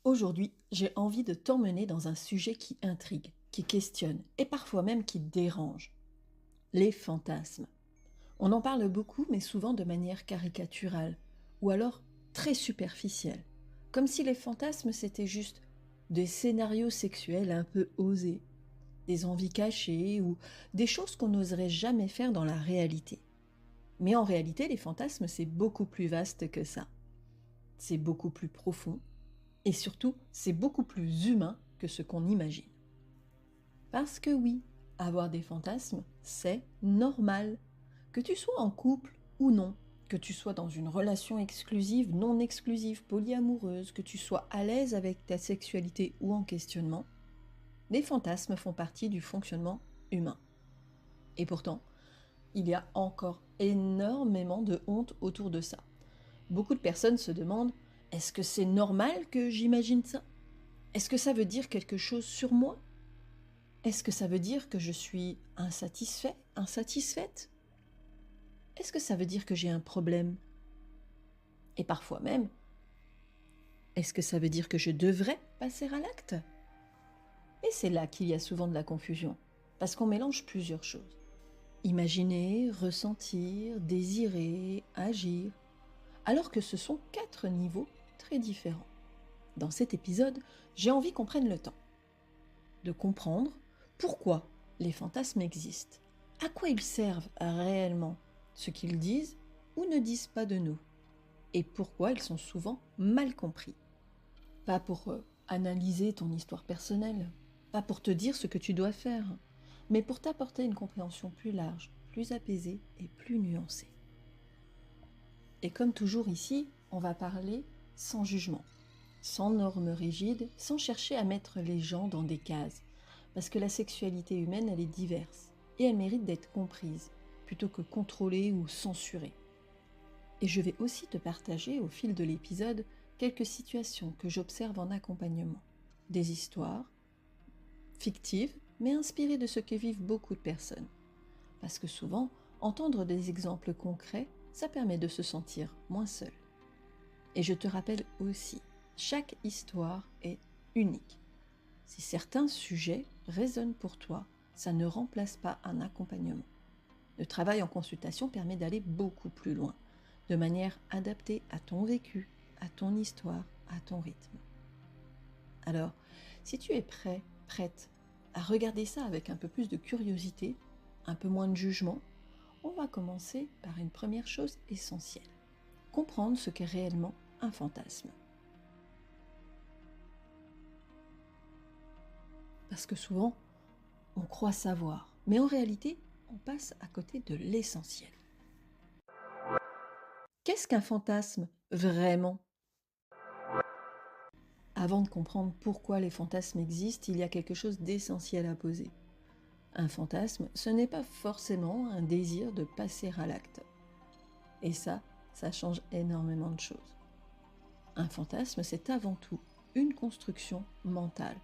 Aujourd'hui, j'ai envie de t'emmener dans un sujet qui intrigue, qui questionne et parfois même qui dérange. Les fantasmes. On en parle beaucoup, mais souvent de manière caricaturale, ou alors très superficielle. Comme si les fantasmes c'était juste des scénarios sexuels un peu osés, des envies cachées ou des choses qu'on n'oserait jamais faire dans la réalité. Mais en réalité, les fantasmes c'est beaucoup plus vaste que ça. C'est beaucoup plus profond. Et surtout, c'est beaucoup plus humain que ce qu'on imagine. Parce que oui, avoir des fantasmes, c'est normal. Que tu sois en couple ou non, que tu sois dans une relation exclusive, non exclusive, polyamoureuse, que tu sois à l'aise avec ta sexualité ou en questionnement, les fantasmes font partie du fonctionnement humain. Et pourtant, il y a encore énormément de honte autour de ça. Beaucoup de personnes se demandent, est-ce que c'est normal que j'imagine ça ? Est-ce que ça veut dire quelque chose sur moi ? Est-ce que ça veut dire que je suis insatisfait, insatisfaite ? Est-ce que ça veut dire que j'ai un problème ? Et parfois même, est-ce que ça veut dire que je devrais passer à l'acte ? Et c'est là qu'il y a souvent de la confusion, parce qu'on mélange plusieurs choses. Imaginer, ressentir, désirer, agir, alors que ce sont 4 niveaux très différents. Dans cet épisode, j'ai envie qu'on prenne le temps de comprendre pourquoi les fantasmes existent, à quoi ils servent réellement, ce qu'ils disent ou ne disent pas de nous, et pourquoi ils sont souvent mal compris. Pas pour analyser ton histoire personnelle, pas pour te dire ce que tu dois faire, mais pour t'apporter une compréhension plus large, plus apaisée et plus nuancée. Et comme toujours ici, on va parler sans jugement, sans normes rigides, sans chercher à mettre les gens dans des cases. Parce que la sexualité humaine, elle est diverse et elle mérite d'être comprise, plutôt que contrôlée ou censurée. Et je vais aussi te partager au fil de l'épisode quelques situations que j'observe en accompagnement. Des histoires fictives, mais inspirées de ce que vivent beaucoup de personnes. Parce que souvent, entendre des exemples concrets, ça permet de se sentir moins seul. Et je te rappelle aussi, chaque histoire est unique. Si certains sujets résonnent pour toi, ça ne remplace pas un accompagnement. Le travail en consultation permet d'aller beaucoup plus loin, de manière adaptée à ton vécu, à ton histoire, à ton rythme. Alors, si tu es prêt, prête à regarder ça avec un peu plus de curiosité, un peu moins de jugement, on va commencer par une première chose essentielle. Comprendre ce qu'est réellement un fantasme. Parce que souvent, on croit savoir, mais en réalité, on passe à côté de l'essentiel. Qu'est-ce qu'un fantasme, vraiment ? Avant de comprendre pourquoi les fantasmes existent, il y a quelque chose d'essentiel à poser. Un fantasme, ce n'est pas forcément un désir de passer à l'acte. Et ça change énormément de choses. Un fantasme, c'est avant tout une construction mentale,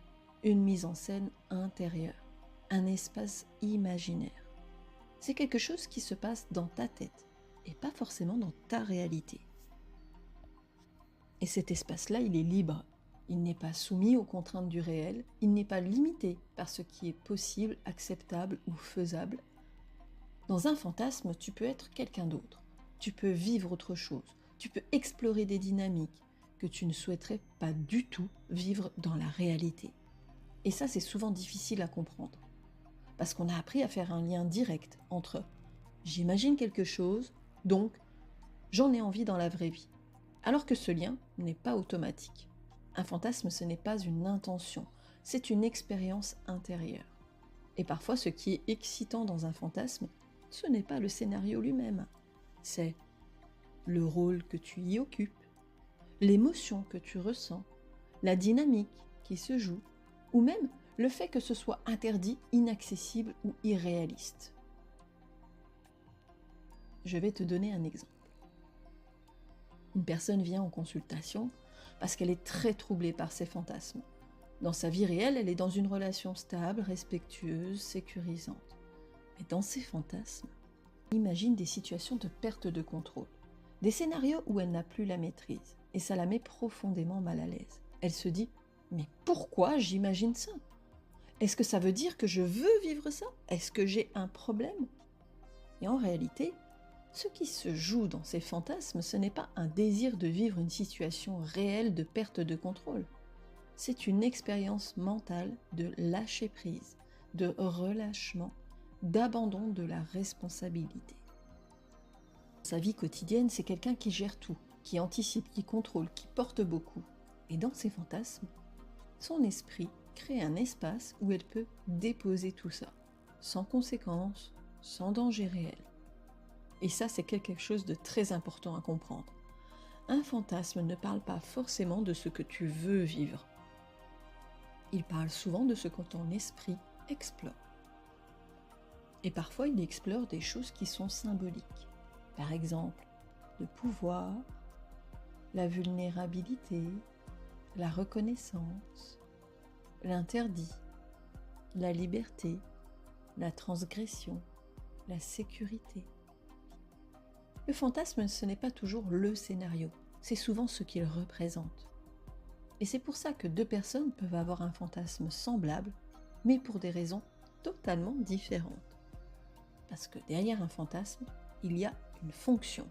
une mise en scène intérieure, un espace imaginaire. C'est quelque chose qui se passe dans ta tête et pas forcément dans ta réalité. Et cet espace-là, il est libre. Il n'est pas soumis aux contraintes du réel, il n'est pas limité par ce qui est possible, acceptable ou faisable. Dans un fantasme, tu peux être quelqu'un d'autre, tu peux vivre autre chose, tu peux explorer des dynamiques que tu ne souhaiterais pas du tout vivre dans la réalité. Et ça, c'est souvent difficile à comprendre, parce qu'on a appris à faire un lien direct entre « j'imagine quelque chose, donc j'en ai envie dans la vraie vie », alors que ce lien n'est pas automatique. Un fantasme, ce n'est pas une intention, c'est une expérience intérieure. Et parfois, ce qui est excitant dans un fantasme, ce n'est pas le scénario lui-même, c'est le rôle que tu y occupes, l'émotion que tu ressens, la dynamique qui se joue, ou même le fait que ce soit interdit, inaccessible ou irréaliste. Je vais te donner un exemple. Une personne vient en consultation parce qu'elle est très troublée par ses fantasmes. Dans sa vie réelle, elle est dans une relation stable, respectueuse, sécurisante. Mais dans ses fantasmes, elle imagine des situations de perte de contrôle, des scénarios où elle n'a plus la maîtrise, et ça la met profondément mal à l'aise. Elle se dit « Mais pourquoi j'imagine ça ? Est-ce que ça veut dire que je veux vivre ça ? Est-ce que j'ai un problème ?» Et en réalité, ce qui se joue dans ces fantasmes, ce n'est pas un désir de vivre une situation réelle de perte de contrôle. C'est une expérience mentale de lâcher prise, de relâchement, d'abandon de la responsabilité. Dans sa vie quotidienne, c'est quelqu'un qui gère tout, qui anticipe, qui contrôle, qui porte beaucoup. Et dans ses fantasmes, son esprit crée un espace où elle peut déposer tout ça, sans conséquences, sans danger réel. Et ça, c'est quelque chose de très important à comprendre. Un fantasme ne parle pas forcément de ce que tu veux vivre. Il parle souvent de ce que ton esprit explore. Et parfois, il explore des choses qui sont symboliques. Par exemple, le pouvoir, la vulnérabilité, la reconnaissance, l'interdit, la liberté, la transgression, la sécurité. Le fantasme, ce n'est pas toujours le scénario, c'est souvent ce qu'il représente. Et c'est pour ça que deux personnes peuvent avoir un fantasme semblable, mais pour des raisons totalement différentes. Parce que derrière un fantasme, il y a une fonction.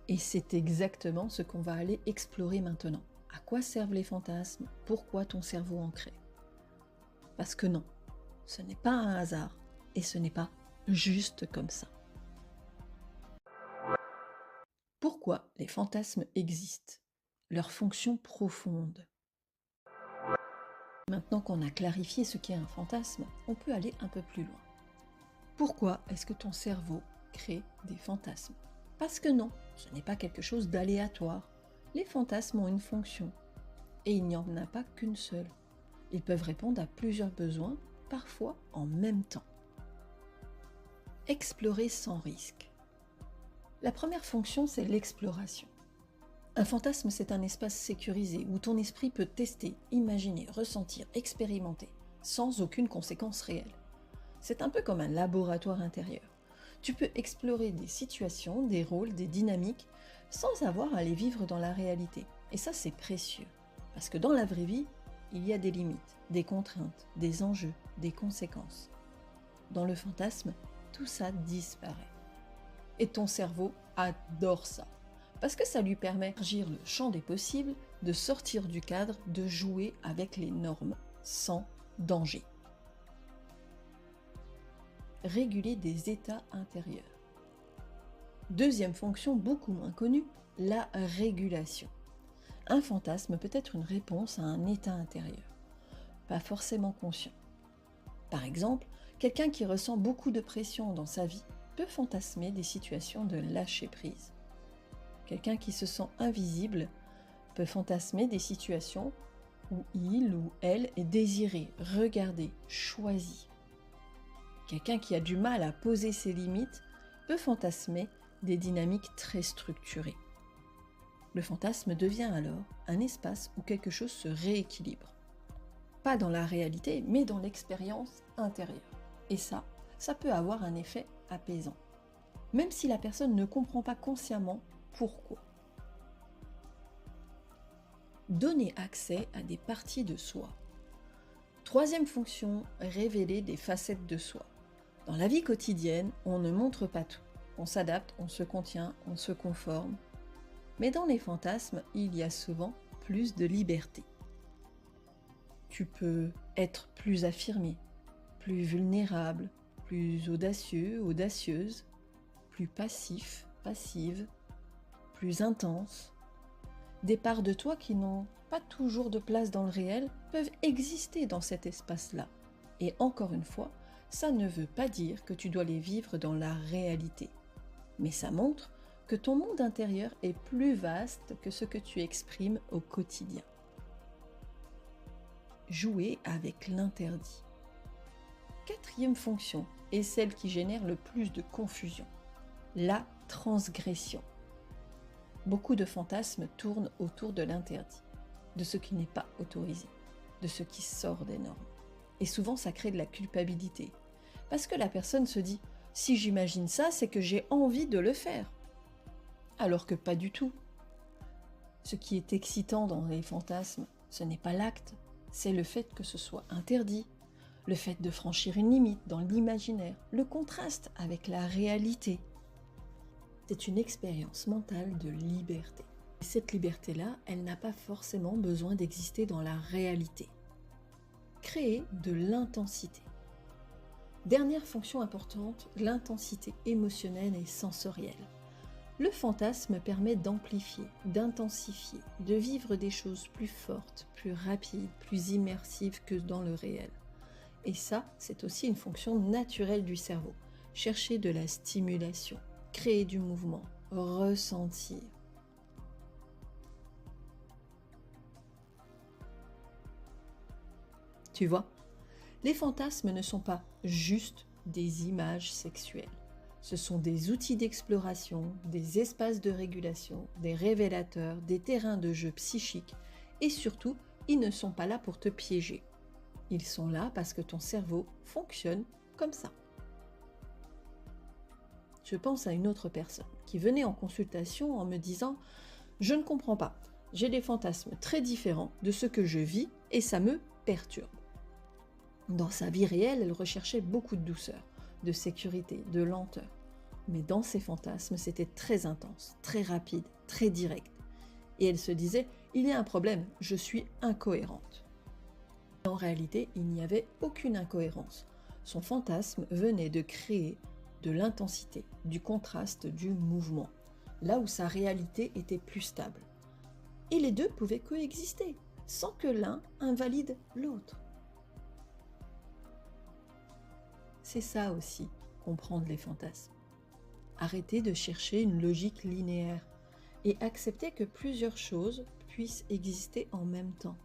Et c'est exactement ce qu'on va aller explorer maintenant. À quoi servent les fantasmes ? Pourquoi ton cerveau en crée ? Parce que non, ce n'est pas un hasard, et ce n'est pas juste comme ça. Pourquoi les fantasmes existent ? Leur fonction profonde. Maintenant qu'on a clarifié ce qu'est un fantasme, on peut aller un peu plus loin. Pourquoi est-ce que ton cerveau crée des fantasmes ? Parce que non, ce n'est pas quelque chose d'aléatoire. Les fantasmes ont une fonction. Et il n'y en a pas qu'une seule. Ils peuvent répondre à plusieurs besoins, parfois en même temps. Explorer sans risque. La première fonction, c'est l'exploration. Un fantasme, c'est un espace sécurisé où ton esprit peut tester, imaginer, ressentir, expérimenter, sans aucune conséquence réelle. C'est un peu comme un laboratoire intérieur. Tu peux explorer des situations, des rôles, des dynamiques, sans avoir à les vivre dans la réalité. Et ça, c'est précieux. Parce que dans la vraie vie, il y a des limites, des contraintes, des enjeux, des conséquences. Dans le fantasme, tout ça disparaît. Et ton cerveau adore ça. Parce que ça lui permet d'élargir le champ des possibles, de sortir du cadre, de jouer avec les normes, sans danger. Réguler des états intérieurs. Deuxième fonction beaucoup moins connue, la régulation. Un fantasme peut être une réponse à un état intérieur, pas forcément conscient. Par exemple, quelqu'un qui ressent beaucoup de pression dans sa vie peut fantasmer des situations de lâcher prise. Quelqu'un qui se sent invisible peut fantasmer des situations où il ou elle est désiré, regardé, choisi. Quelqu'un qui a du mal à poser ses limites peut fantasmer des dynamiques très structurées. Le fantasme devient alors un espace où quelque chose se rééquilibre. Pas dans la réalité, mais dans l'expérience intérieure. Et ça peut avoir un effet apaisant. Même si la personne ne comprend pas consciemment pourquoi. Donner accès à des parties de soi. Troisième fonction, révéler des facettes de soi. Dans la vie quotidienne, on ne montre pas tout. On s'adapte, on se contient, on se conforme. Mais dans les fantasmes, il y a souvent plus de liberté. Tu peux être plus affirmé, plus vulnérable, plus audacieux, audacieuse, plus passif, passive, plus intense. Des parts de toi qui n'ont pas toujours de place dans le réel peuvent exister dans cet espace-là. Et encore une fois, ça ne veut pas dire que tu dois les vivre dans la réalité. Mais ça montre que ton monde intérieur est plus vaste que ce que tu exprimes au quotidien. Jouer avec l'interdit. Quatrième fonction est celle qui génère le plus de confusion. La transgression. Beaucoup de fantasmes tournent autour de l'interdit. de ce qui n'est pas autorisé, de ce qui sort des normes. Et souvent, ça crée de la culpabilité. Parce que la personne se dit, si j'imagine ça, c'est que j'ai envie de le faire. Alors que pas du tout. Ce qui est excitant dans les fantasmes, ce n'est pas l'acte, c'est le fait que ce soit interdit, le fait de franchir une limite dans l'imaginaire, le contraste avec la réalité. C'est une expérience mentale de liberté. Et cette liberté-là, elle n'a pas forcément besoin d'exister dans la réalité. Créer de l'intensité. Dernière fonction importante, l'intensité émotionnelle et sensorielle. Le fantasme permet d'amplifier, d'intensifier, de vivre des choses plus fortes, plus rapides, plus immersives que dans le réel. Et ça, c'est aussi une fonction naturelle du cerveau. Chercher de la stimulation, créer du mouvement, ressentir. Tu vois, les fantasmes ne sont pas juste des images sexuelles. Ce sont des outils d'exploration, des espaces de régulation, des révélateurs, des terrains de jeu psychiques et surtout, ils ne sont pas là pour te piéger. Ils sont là parce que ton cerveau fonctionne comme ça. Je pense à une autre personne qui venait en consultation en me disant « Je ne comprends pas, j'ai des fantasmes très différents de ce que je vis et ça me perturbe. » Dans sa vie réelle, elle recherchait beaucoup de douceur, de sécurité, de lenteur. Mais dans ses fantasmes, c'était très intense, très rapide, très direct. Et elle se disait « Il y a un problème, je suis incohérente. » En réalité, il n'y avait aucune incohérence. Son fantasme venait de créer de l'intensité, du contraste, du mouvement, là où sa réalité était plus stable. Et les deux pouvaient coexister, sans que l'un invalide l'autre. C'est ça aussi, comprendre les fantasmes. Arrêter de chercher une logique linéaire et accepter que plusieurs choses puissent exister en même temps.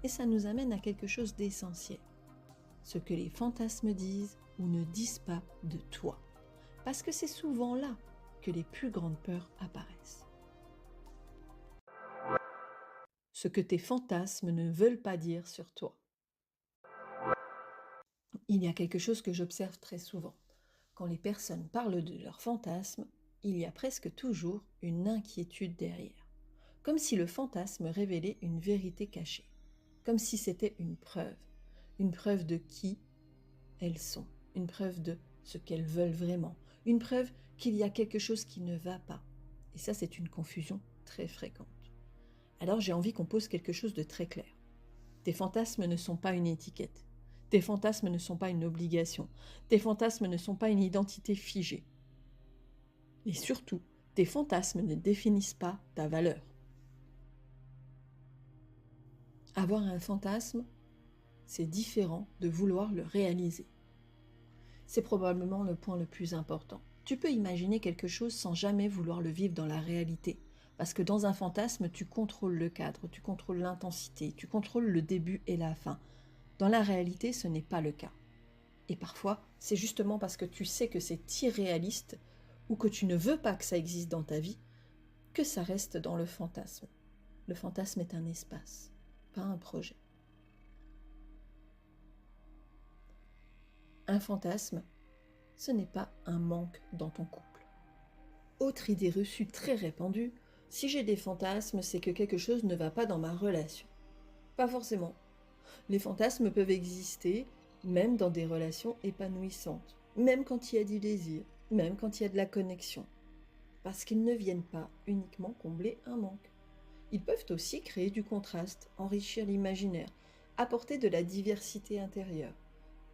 Et ça nous amène à quelque chose d'essentiel. Ce que les fantasmes disent ou ne disent pas de toi. Parce que c'est souvent là que les plus grandes peurs apparaissent. Ce que tes fantasmes ne veulent pas dire sur toi. Il y a quelque chose que j'observe très souvent. Quand les personnes parlent de leurs fantasmes, il y a presque toujours une inquiétude derrière. Comme si le fantasme révélait une vérité cachée. Comme si c'était une preuve de qui elles sont, une preuve de ce qu'elles veulent vraiment, une preuve qu'il y a quelque chose qui ne va pas. Et ça, c'est une confusion très fréquente. Alors j'ai envie qu'on pose quelque chose de très clair. Tes fantasmes ne sont pas une étiquette. Tes fantasmes ne sont pas une obligation. Tes fantasmes ne sont pas une identité figée. Et surtout, tes fantasmes ne définissent pas ta valeur. Avoir un fantasme, c'est différent de vouloir le réaliser. C'est probablement le point le plus important. Tu peux imaginer quelque chose sans jamais vouloir le vivre dans la réalité. Parce que dans un fantasme, tu contrôles le cadre, tu contrôles l'intensité, tu contrôles le début et la fin. Dans la réalité, ce n'est pas le cas. Et parfois, c'est justement parce que tu sais que c'est irréaliste ou que tu ne veux pas que ça existe dans ta vie que ça reste dans le fantasme. Le fantasme est un espace, pas un projet. Un fantasme, ce n'est pas un manque dans ton couple. Autre idée reçue très répandue, si j'ai des fantasmes, c'est que quelque chose ne va pas dans ma relation. Pas forcément. Les fantasmes peuvent exister même dans des relations épanouissantes, même quand il y a du désir, même quand il y a de la connexion. Parce qu'ils ne viennent pas uniquement combler un manque. Ils peuvent aussi créer du contraste, enrichir l'imaginaire, apporter de la diversité intérieure.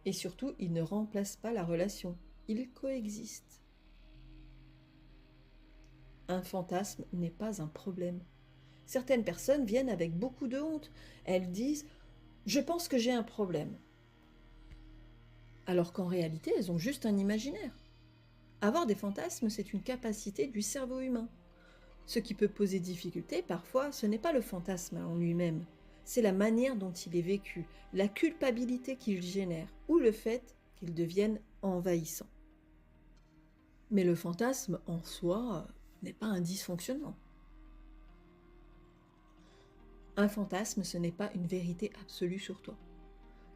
Et surtout, ils ne remplacent pas la relation, ils coexistent. Un fantasme n'est pas un problème. Certaines personnes viennent avec beaucoup de honte. Elles disent « Je pense que j'ai un problème ». Alors qu'en réalité, elles ont juste un imaginaire. Avoir des fantasmes, c'est une capacité du cerveau humain. Ce qui peut poser difficulté, parfois, ce n'est pas le fantasme en lui-même, c'est la manière dont il est vécu, la culpabilité qu'il génère, ou le fait qu'il devienne envahissant. Mais le fantasme, en soi, n'est pas un dysfonctionnement. Un fantasme, ce n'est pas une vérité absolue sur toi.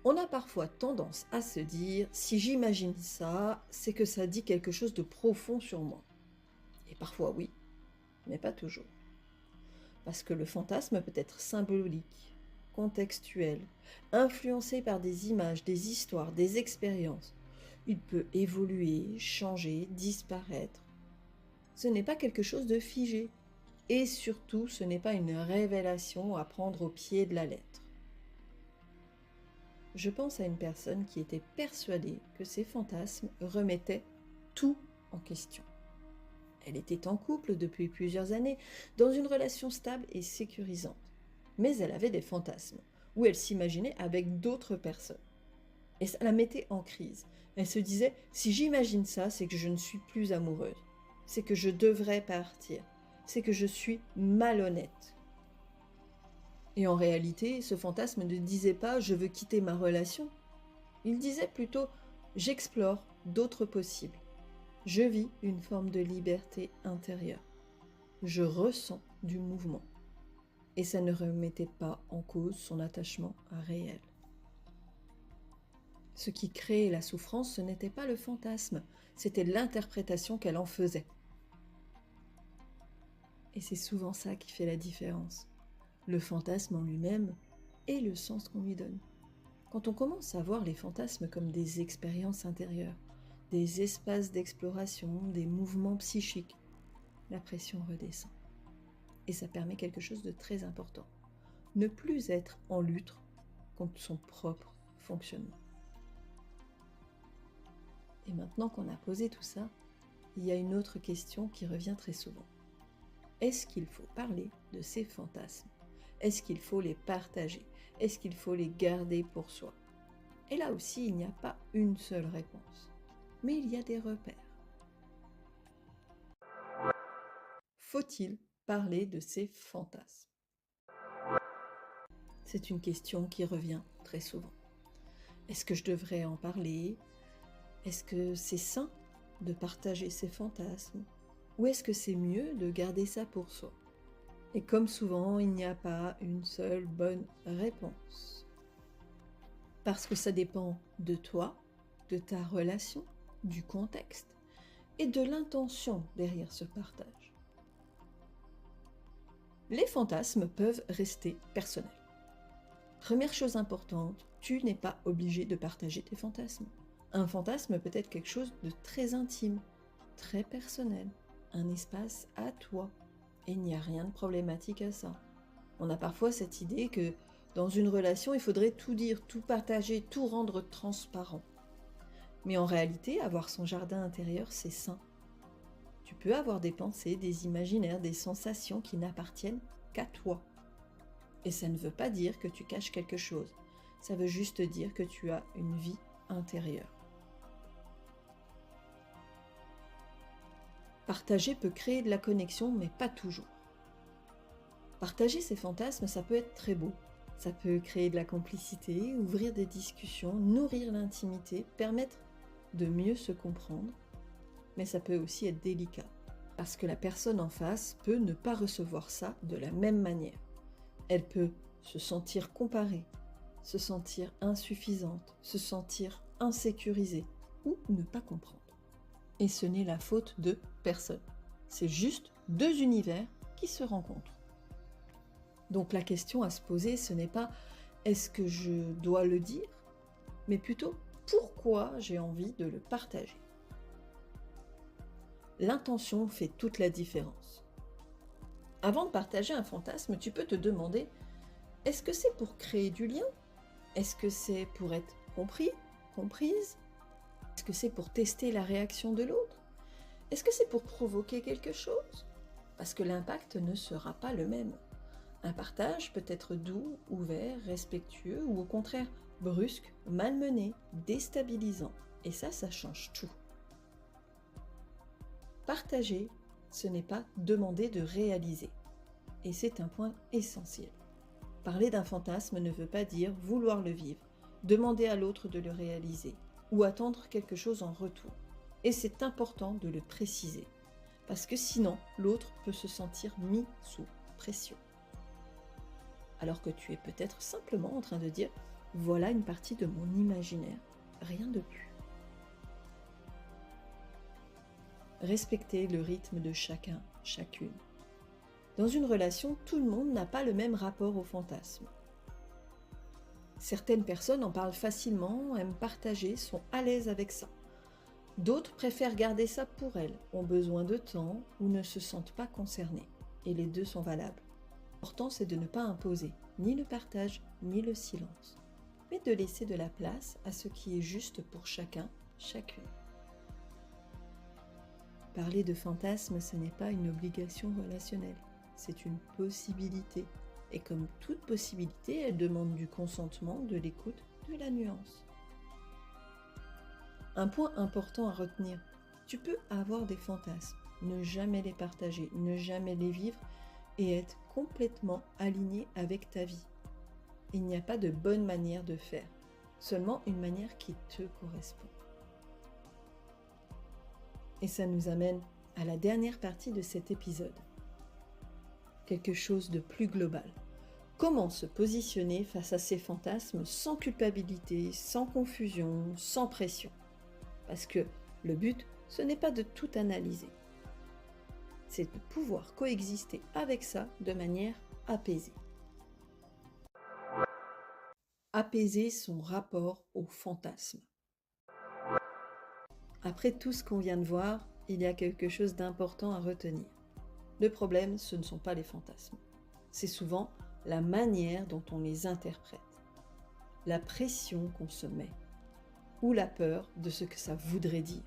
On a parfois tendance à se dire « si j'imagine ça, c'est que ça dit quelque chose de profond sur moi ». Et parfois oui, mais pas toujours. Parce que le fantasme peut être symbolique, contextuel, influencé par des images, des histoires, des expériences. Il peut évoluer, changer, disparaître. Ce n'est pas quelque chose de figé. Et surtout, ce n'est pas une révélation à prendre au pied de la lettre. Je pense à une personne qui était persuadée que ses fantasmes remettaient tout en question. Elle était en couple depuis plusieurs années, dans une relation stable et sécurisante. Mais elle avait des fantasmes, où elle s'imaginait avec d'autres personnes. Et ça la mettait en crise. Elle se disait « si j'imagine ça, c'est que je ne suis plus amoureuse. C'est que je devrais partir. C'est que je suis malhonnête. » Et en réalité, ce fantasme ne disait pas « je veux quitter ma relation ». Il disait plutôt « j'explore d'autres possibles. Je vis une forme de liberté intérieure. Je ressens du mouvement. » Et ça ne remettait pas en cause son attachement réel. Ce qui créait la souffrance, ce n'était pas le fantasme, c'était l'interprétation qu'elle en faisait. Et c'est souvent ça qui fait la différence. Le fantasme en lui-même et le sens qu'on lui donne. Quand on commence à voir les fantasmes comme des expériences intérieures, des espaces d'exploration, des mouvements psychiques, la pression redescend. Et ça permet quelque chose de très important. Ne plus être en lutte contre son propre fonctionnement. Et maintenant qu'on a posé tout ça, il y a une autre question qui revient très souvent. Est-ce qu'il faut parler de ces fantasmes ? Est-ce qu'il faut les partager ? Est-ce qu'il faut les garder pour soi ? Et là aussi, il n'y a pas une seule réponse. Mais il y a des repères. Faut-il parler de ces fantasmes ? C'est une question qui revient très souvent. Est-ce que je devrais en parler ? Est-ce que c'est sain de partager ces fantasmes ? Ou est-ce que c'est mieux de garder ça pour soi ? Et comme souvent, il n'y a pas une seule bonne réponse. Parce que ça dépend de toi, de ta relation, du contexte et de l'intention derrière ce partage. Les fantasmes peuvent rester personnels. Première chose importante, tu n'es pas obligé de partager tes fantasmes. Un fantasme peut être quelque chose de très intime, très personnel, un espace à toi. Et il n'y a rien de problématique à ça. On a parfois cette idée que dans une relation, il faudrait tout dire, tout partager, tout rendre transparent. Mais en réalité, avoir son jardin intérieur, c'est sain. Tu peux avoir des pensées, des imaginaires, des sensations qui n'appartiennent qu'à toi. Et ça ne veut pas dire que tu caches quelque chose. Ça veut juste dire que tu as une vie intérieure. Partager peut créer de la connexion, mais pas toujours. Partager ses fantasmes, ça peut être très beau. Ça peut créer de la complicité, ouvrir des discussions, nourrir l'intimité, permettre de mieux se comprendre, mais ça peut aussi être délicat, parce que la personne en face peut ne pas recevoir ça de la même manière. Elle peut se sentir comparée, se sentir insuffisante, se sentir insécurisée, ou ne pas comprendre. Et ce n'est la faute de personne. C'est juste deux univers qui se rencontrent. Donc la question à se poser, ce n'est pas « est-ce que je dois le dire ?», mais plutôt « pourquoi j'ai envie de le partager ?» L'intention fait toute la différence. Avant de partager un fantasme, tu peux te demander « est-ce que c'est pour créer du lien ? Est-ce que c'est pour être compris, comprise ? Est-ce que c'est pour tester la réaction de l'autre ? Est-ce que c'est pour provoquer quelque chose ? Parce que l'impact ne sera pas le même. Un partage peut être doux, ouvert, respectueux ou au contraire brusque, malmené, déstabilisant. Et ça change tout. Partager, ce n'est pas demander de réaliser. Et c'est un point essentiel. Parler d'un fantasme ne veut pas dire vouloir le vivre, demander à l'autre de le réaliser ou attendre quelque chose en retour. Et c'est important de le préciser, parce que sinon, l'autre peut se sentir mis sous pression. alors que tu es peut-être simplement en train de dire « voilà une partie de mon imaginaire, rien de plus ». Respecter le rythme de chacun, chacune. Dans une relation, tout le monde n'a pas le même rapport au fantasme. Certaines personnes en parlent facilement, aiment partager, sont à l'aise avec ça. D'autres préfèrent garder ça pour elles, ont besoin de temps ou ne se sentent pas concernées. Et les deux sont valables. L'important, c'est de ne pas imposer ni le partage, ni le silence, mais de laisser de la place à ce qui est juste pour chacun, chacune. Parler de fantasme, ce n'est pas une obligation relationnelle, c'est une possibilité. Et comme toute possibilité, elle demande du consentement, de l'écoute, de la nuance. Un point important à retenir, tu peux avoir des fantasmes, ne jamais les partager, ne jamais les vivre et être complètement aligné avec ta vie. Il n'y a pas de bonne manière de faire, seulement une manière qui te correspond. Et ça nous amène à la dernière partie de cet épisode. Quelque chose de plus global. Comment se positionner face à ces fantasmes sans culpabilité, sans confusion, sans pression? Parce que le but, ce n'est pas de tout analyser. C'est de pouvoir coexister avec ça de manière apaisée. Apaiser son rapport au fantasme. Après tout ce qu'on vient de voir, il y a quelque chose d'important à retenir. Le problème, ce ne sont pas les fantasmes. C'est souvent la manière dont on les interprète, la pression qu'on se met, ou la peur de ce que ça voudrait dire.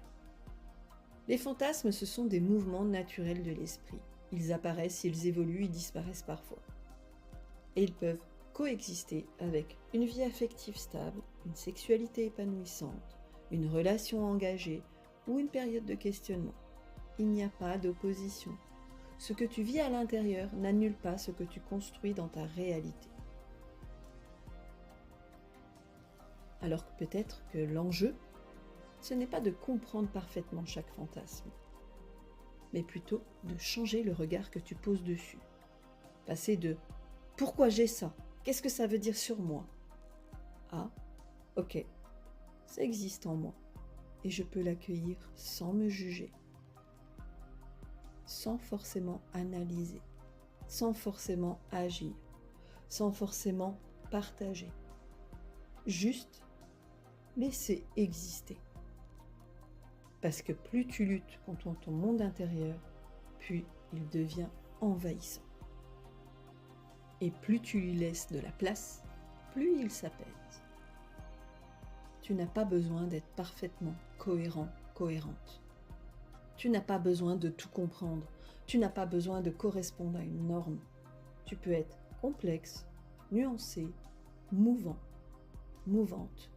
Les fantasmes, ce sont des mouvements naturels de l'esprit. Ils apparaissent, ils évoluent, ils disparaissent parfois. Et ils peuvent coexister avec une vie affective stable, une sexualité épanouissante, une relation engagée ou une période de questionnement. Il n'y a pas d'opposition. Ce que tu vis à l'intérieur n'annule pas ce que tu construis dans ta réalité. Alors que peut-être que l'enjeu, ce n'est pas de comprendre parfaitement chaque fantasme, mais plutôt de changer le regard que tu poses dessus. Passer de « pourquoi j'ai ça? Qu'est-ce que ça veut dire sur moi ?» à « ok, ça existe en moi et je peux l'accueillir sans me juger. » Sans forcément analyser, sans forcément agir, sans forcément partager. Juste laisser exister. Parce que plus tu luttes contre ton monde intérieur, plus il devient envahissant. Et plus tu lui laisses de la place, plus il s'apaise. Tu n'as pas besoin d'être parfaitement cohérent, cohérente. Tu n'as pas besoin de tout comprendre. Tu n'as pas besoin de correspondre à une norme. Tu peux être complexe, nuancé, mouvant, mouvante.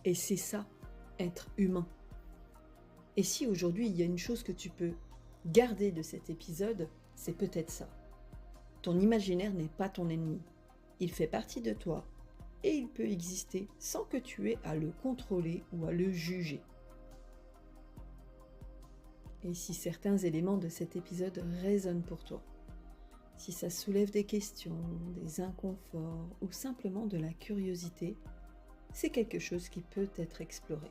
Et c'est ça, être humain. Et si aujourd'hui il y a une chose que tu peux garder de cet épisode, c'est peut-être ça. Ton imaginaire n'est pas ton ennemi. Il fait partie de toi et il peut exister sans que tu aies à le contrôler ou à le juger. Et si certains éléments de cet épisode résonnent pour toi, si ça soulève des questions, des inconforts ou simplement de la curiosité, c'est quelque chose qui peut être exploré,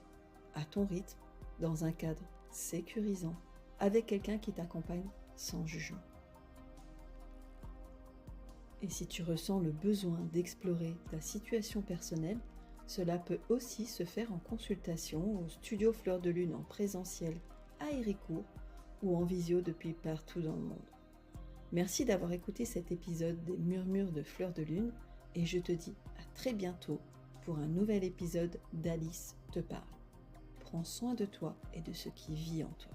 à ton rythme, dans un cadre sécurisant, avec quelqu'un qui t'accompagne sans jugement. Et si tu ressens le besoin d'explorer ta situation personnelle, cela peut aussi se faire en consultation au studio Fleur de Lune en présentiel à Héricourt ou en visio depuis partout dans le monde. Merci d'avoir écouté cet épisode des Murmures de Fleur de Lune et je te dis à très bientôt pour un nouvel épisode d'Alice te parle. Prends soin de toi et de ce qui vit en toi.